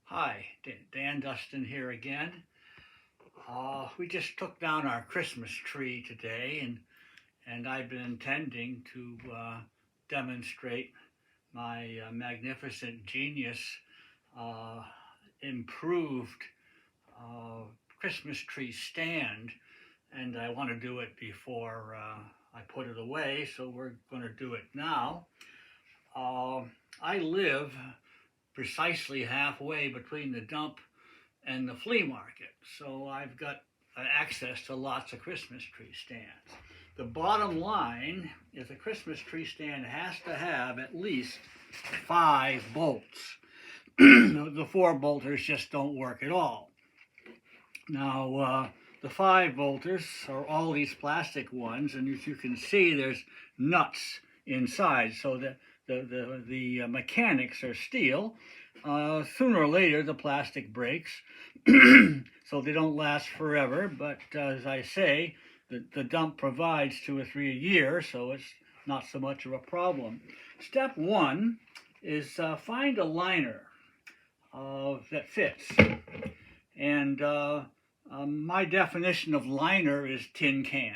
Hi, Dan Dustin here again. We just took down our Christmas tree today, and I've been intending to demonstrate my magnificent genius uh, improved uh, Christmas tree stand, and I want to do it before I put it away, so we're going to do it now. Uh, I live precisely halfway between the dump and the flea market. So I've got access to lots of Christmas tree stands. The bottom line is a Christmas tree stand has to have at least 5 bolts. The 4 bolters just don't work at all. Now, the 5 bolters are all these plastic ones, and as you can see, there's nuts inside, so the mechanics are steel. Sooner or later, the plastic breaks, so they don't last forever. But as I say, the dump provides 2 or 3 a year, so it's not so much of a problem. Step one is find a liner that fits. And my definition of liner is tin can.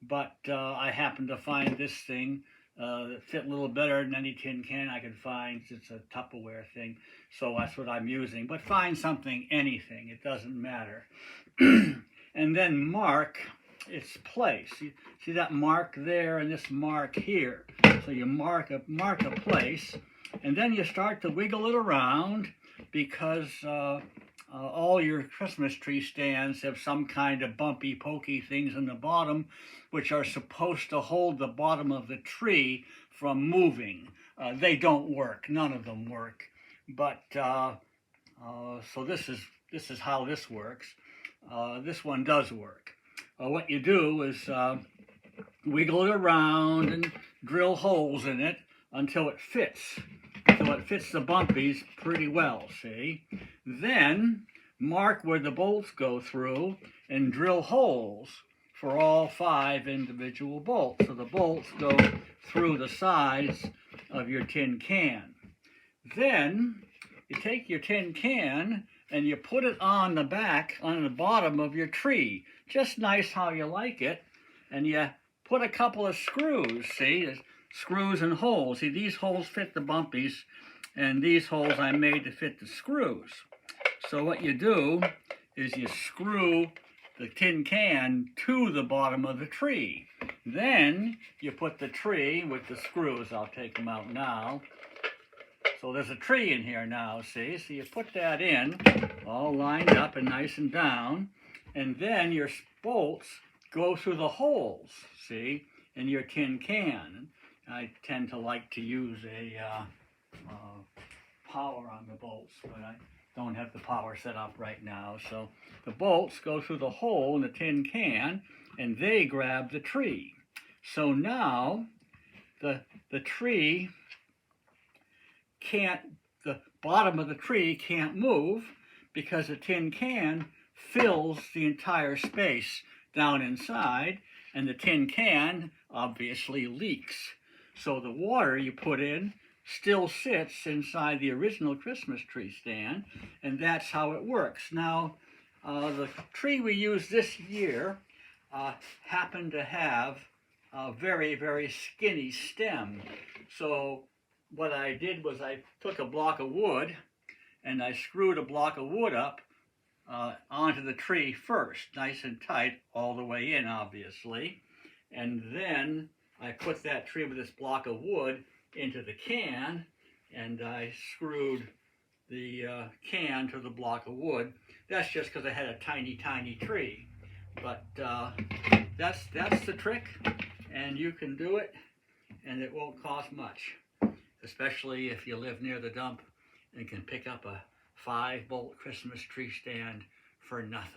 But I happen to find this thing that fit a little better than any tin can I could find. It's a Tupperware thing, so that's what I'm using. But find something, anything, it doesn't matter. And then mark its place. You see that mark there and this mark here. So you mark a place, and then you start to wiggle it around because all your Christmas tree stands have some kind of bumpy, pokey things in the bottom, which are supposed to hold the bottom of the tree from moving. They don't work. None of them work. But so this is how this works. This one does work. What you do is wiggle it around and drill holes in it until it fits. So it fits the bumpies pretty well, see? Then mark where the bolts go through and drill holes for all 5 individual bolts. So the bolts go through the sides of your tin can. Then you take your tin can and you put it on the bottom of your tree. Just nice how you like it. And you put a couple of screws, see? There's screws and holes. See, these holes fit the bumpies, and these holes I made to fit the screws. So what you do is you screw the tin can to the bottom of the tree. Then you put the tree with the screws. I'll take them out now. So there's a tree in here now, see? So you put that in, all lined up and nice and down, and then your bolts go through the holes, see, in your tin can. I tend to like to use a power on the bolts, but I don't have the power set up right now. So the bolts go through the hole in the tin can, and they grab the tree. So now the tree the bottom of the tree can't move because the tin can fills the entire space down inside, and the tin can obviously leaks. So the water you put in still sits inside the original Christmas tree stand, and that's how it works. Now, the tree we used this year happened to have a very, very skinny stem. So what I did was I took a block of wood and I screwed a block of wood up onto the tree first, nice and tight all the way in, obviously. And then I put that tree with this block of wood into the can, and I screwed the can to the block of wood. That's just because I had a tiny, tiny tree. But that's the trick, and you can do it, and it won't cost much, especially if you live near the dump and can pick up a 5-bolt Christmas tree stand for nothing.